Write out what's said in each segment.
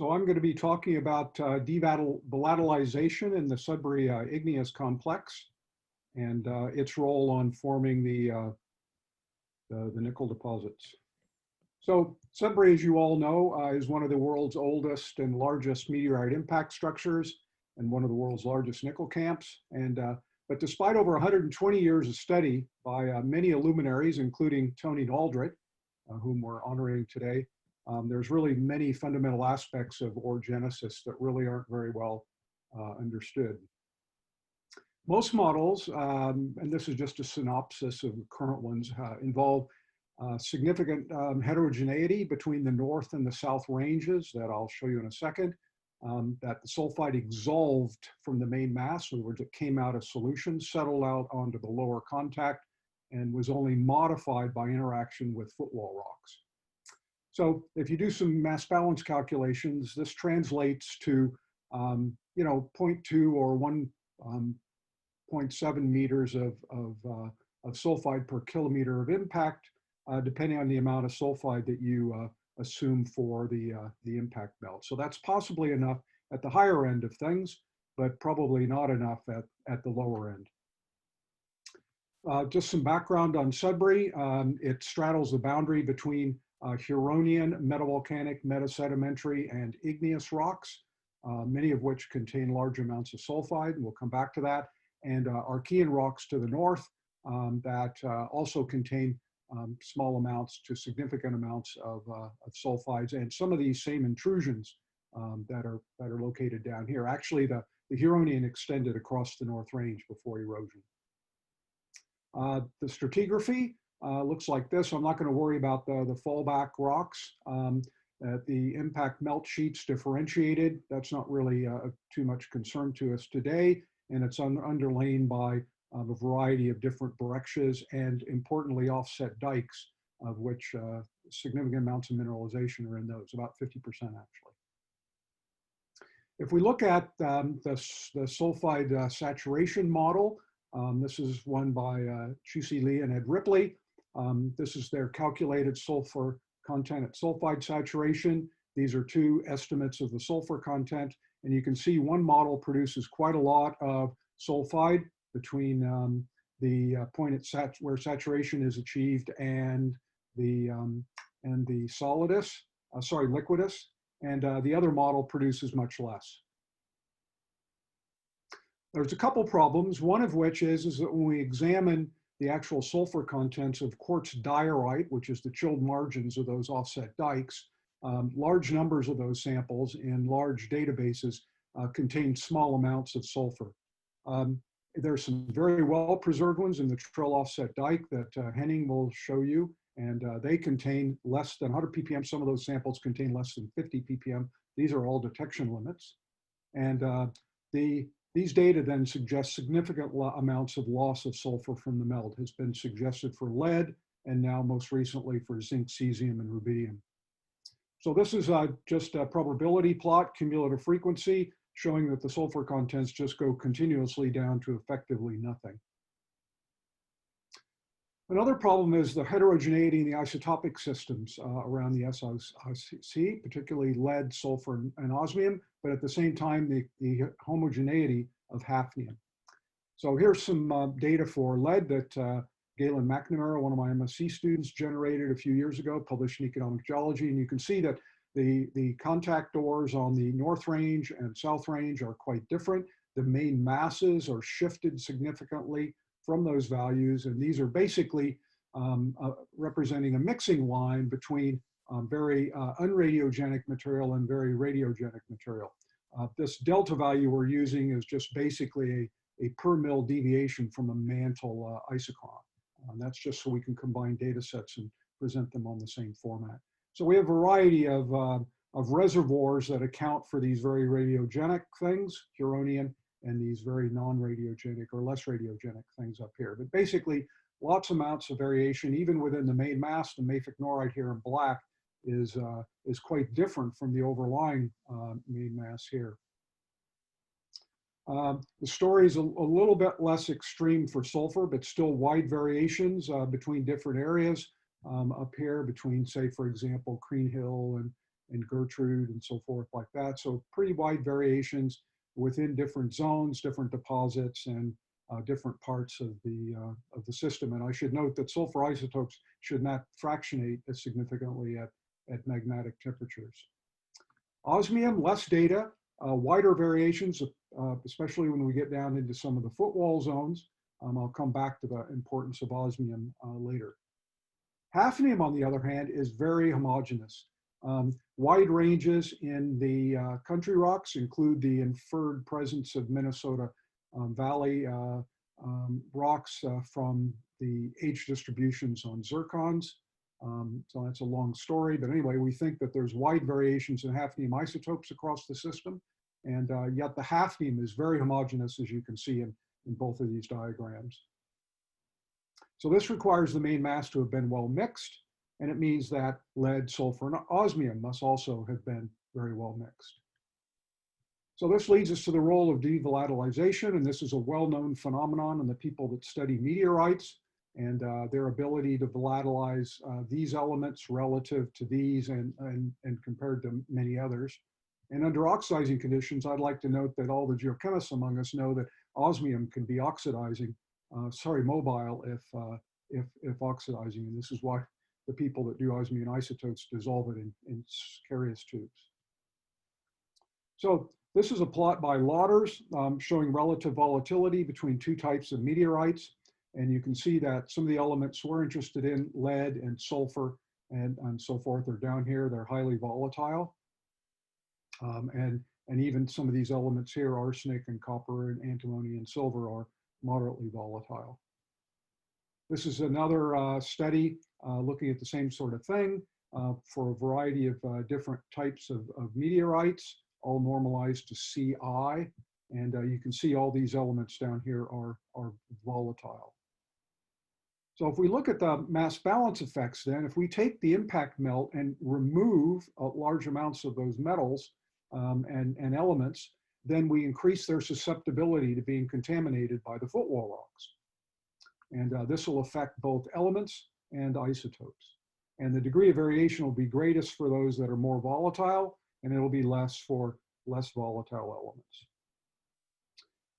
So I'm going to be talking about devolatilization in the Sudbury Igneous complex and its role on forming the nickel deposits. So Sudbury, as you all know, is one of the world's oldest and largest meteorite impact structures and one of the world's largest nickel camps. But despite over 120 years of study by many luminaries, including Tony Aldrich, whom we're honoring today, there's really many fundamental aspects of orogenesis that really aren't very well understood. Most models, and this is just a synopsis of current ones, involve significant heterogeneity between the north and the south ranges that I'll show you in a second, that the sulfide exsolved from the main mass, in other words, it came out of solution, settled out onto the lower contact, and was only modified by interaction with footwall rocks. So if you do some mass balance calculations, this translates to, 0.2 or 1.7 meters of sulfide per kilometer of impact, depending on the amount of sulfide that you assume for the impact belt. So that's possibly enough at the higher end of things, but probably not enough at the lower end. Just some background on Sudbury. It straddles the boundary between Huronian, metavolcanic, metasedimentary, and igneous rocks, many of which contain large amounts of sulfide, and we'll come back to that, and Archean rocks to the north that also contain small amounts to significant amounts of sulfides, and some of these same intrusions that are located down here. Actually, the Huronian extended across the North Range before erosion. The stratigraphy looks like this. I'm not going to worry about the fallback rocks. The impact melt sheets differentiated. That's not really too much concern to us today, and it's underlain by a variety of different breccias and, importantly, offset dikes, of which significant amounts of mineralization are in those, about 50% actually. If we look at the sulfide saturation model, this is one by Chu-Si Lee and Ed Ripley. This is their calculated sulfur content at sulfide saturation. These are two estimates of the sulfur content, and you can see one model produces quite a lot of sulfide between the point at where saturation is achieved and the liquidus, and the other model produces much less. There's a couple problems, one of which is that when we examine the actual sulfur contents of quartz diorite, which is the chilled margins of those offset dikes, large numbers of those samples in large databases contain small amounts of sulfur. There's some very well-preserved ones in the Trill offset dike that Henning will show you, and they contain less than 100 ppm. Some of those samples contain less than 50 ppm. These are all detection limits. And these data then suggest significant amounts of loss of sulfur from the melt. Has been suggested for lead, and now most recently for zinc, cesium, and rubidium. So this is just a probability plot, cumulative frequency, showing that the sulfur contents just go continuously down to effectively nothing. Another problem is the heterogeneity in the isotopic systems around the SiC, particularly lead, sulfur, and osmium, but at the same time, the homogeneity of hafnium. So here's some data for lead that Galen McNamara, one of my MSc students, generated a few years ago, published in Economic Geology, and you can see that the contact ores on the North Range and South Range are quite different. The main masses are shifted significantly from those values, and these are basically representing a mixing line between very unradiogenic material and very radiogenic material. This delta value we're using is just basically a per mil deviation from a mantle isochron. That's just so we can combine data sets and present them on the same format. So we have a variety of reservoirs that account for these very radiogenic things, Huronian, and these very non-radiogenic or less radiogenic things up here. But basically, lots of amounts of variation, even within the main mass. The mafic norite here in black is quite different from the overlying main mass here. The story is a little bit less extreme for sulfur, but still wide variations between different areas up here between, say, for example, Crean Hill and Gertrude and so forth like that. So pretty wide variations within different zones, different deposits, and different parts of the system. And I should note that sulfur isotopes should not fractionate as significantly at magmatic temperatures. Osmium, less data, wider variations, especially when we get down into some of the footwall zones. I'll come back to the importance of osmium later. Hafnium, on the other hand, is very homogeneous. Wide ranges in the country rocks include the inferred presence of Minnesota Valley rocks from the age distributions on zircons. So that's a long story, but anyway, we think that there's wide variations in hafnium isotopes across the system, and yet the hafnium is very homogeneous, as you can see in both of these diagrams. So this requires the main mass to have been well mixed, and it means that lead, sulfur, and osmium must also have been very well mixed. So this leads us to the role of devolatilization, and this is a well-known phenomenon in the people that study meteorites and their ability to volatilize these elements relative to these and compared to many others. And under oxidizing conditions, I'd like to note that all the geochemists among us know that osmium can be oxidizing, mobile if oxidizing, and this is why the people that do osmium isotopes dissolve it in Carius tubes. So this is a plot by Lauders showing relative volatility between two types of meteorites. And you can see that some of the elements we're interested in, lead and sulfur and so forth, are down here. They're highly volatile. And even some of these elements here, arsenic and copper and antimony and silver, are moderately volatile. This is another study looking at the same sort of thing for a variety of different types of meteorites, all normalized to Ci. And you can see all these elements down here are volatile. So if we look at the mass balance effects, then if we take the impact melt and remove large amounts of those metals and elements, then we increase their susceptibility to being contaminated by the footwall rocks. And this will affect both elements and isotopes. And the degree of variation will be greatest for those that are more volatile, and it'll be less for less volatile elements.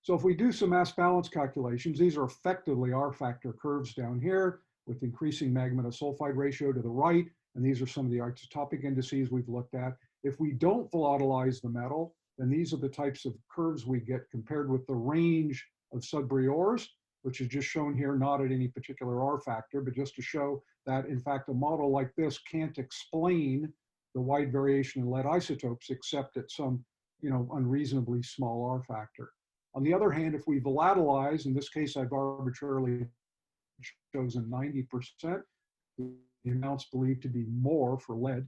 So if we do some mass balance calculations, these are effectively R-factor curves down here with increasing magma to sulfide ratio to the right, and these are some of the isotopic indices we've looked at. If we don't volatilize the metal, then these are the types of curves we get compared with the range of Sudbury ores, which is just shown here, not at any particular R-factor, but just to show that, in fact, a model like this can't explain the wide variation in lead isotopes except at some, unreasonably small R-factor. On the other hand, if we volatilize, in this case, I've arbitrarily chosen 90%, the amounts believed to be more for lead,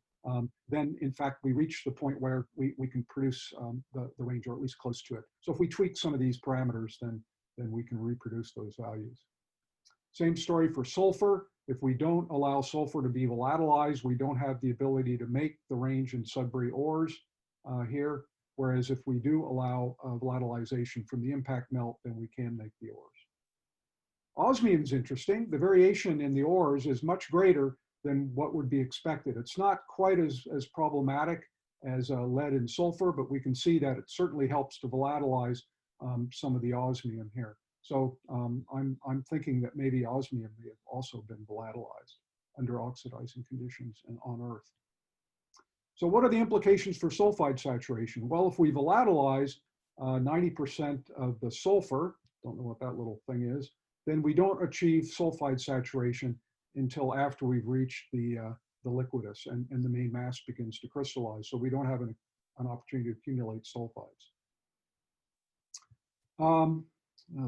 then in fact, we reach the point where we can produce the range, or at least close to it. So if we tweak some of these parameters, then we can reproduce those values. Same story for sulfur. If we don't allow sulfur to be volatilized, we don't have the ability to make the range in Sudbury ores here. Whereas if we do allow volatilization from the impact melt, then we can make the ores. Osmium is interesting. The variation in the ores is much greater than what would be expected. It's not quite as problematic as lead and sulfur, but we can see that it certainly helps to volatilize some of the osmium here. So I'm thinking that maybe osmium may have also been volatilized under oxidizing conditions and on Earth. So what are the implications for sulfide saturation? Well, if we volatilize 90% of the sulfur, don't know what that little thing is, then we don't achieve sulfide saturation until after we've reached the liquidus and the main mass begins to crystallize. So we don't have an opportunity to accumulate sulfides. Oh,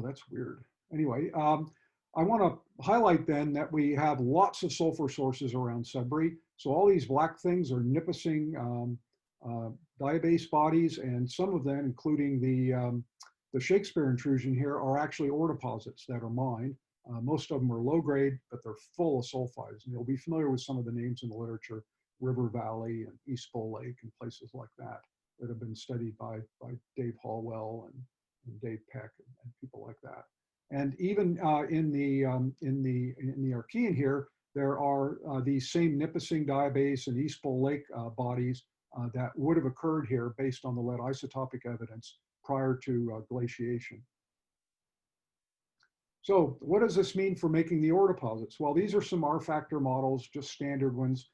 that's weird. Anyway, I want to highlight then that we have lots of sulfur sources around Sudbury. So all these black things are nipissing diabase bodies, and some of them, including the Shakespeare intrusion here, are actually ore deposits that are mined. Most of them are low grade, but they're full of sulfides. And you'll be familiar with some of the names in the literature, River Valley and East Bowl Lake and places like that have been studied by Dave Hallwell and Dave Peck and people like that. And even in the Archean here, there are these same nipissing diabase and East Bowl Lake bodies that would have occurred here based on the lead isotopic evidence prior to glaciation. So what does this mean for making the ore deposits? Well, these are some R factor models, just standard ones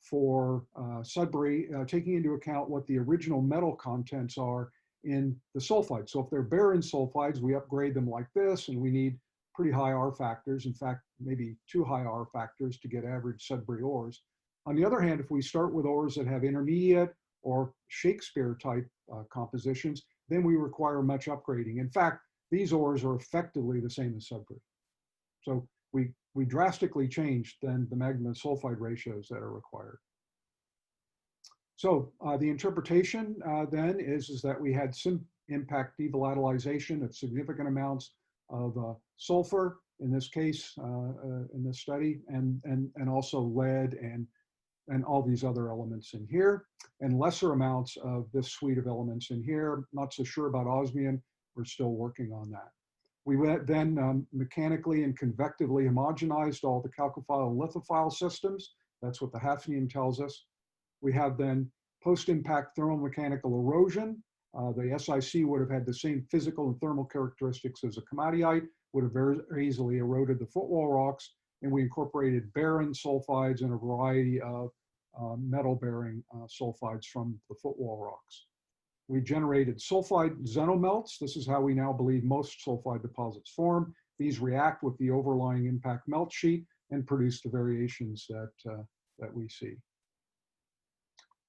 for Sudbury, taking into account what the original metal contents are in the sulfide. So if they're barren sulfides, we upgrade them like this, and we need pretty high R factors. In fact, maybe too high R factors to get average Sudbury ores. On the other hand, if we start with ores that have intermediate or Shakespeare type compositions, then we require much upgrading. In fact, these ores are effectively the same as Sudbury. So we drastically changed then the magma sulfide ratios that are required. So the interpretation then is that we had some impact devolatilization of significant amounts of sulfur in this case, in this study, and also lead and all these other elements in here, and lesser amounts of this suite of elements in here. Not so sure about osmium. We're still working on that. We went then mechanically and convectively homogenized all the chalcophile and lithophile systems. That's what the Hafnium tells us. We have then post-impact thermomechanical erosion. The SiC would have had the same physical and thermal characteristics as a komatiite, would have very easily eroded the footwall rocks, and we incorporated barren sulfides and a variety of metal-bearing sulfides from the footwall rocks. We generated sulfide xenomelts. This is how we now believe most sulfide deposits form. These react with the overlying impact melt sheet and produce the variations that we see.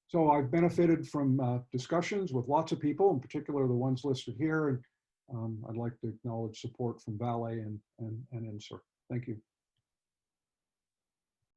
So I've benefited from discussions with lots of people, in particular the ones listed here, and I'd like to acknowledge support from Vale and INSER. Thank you.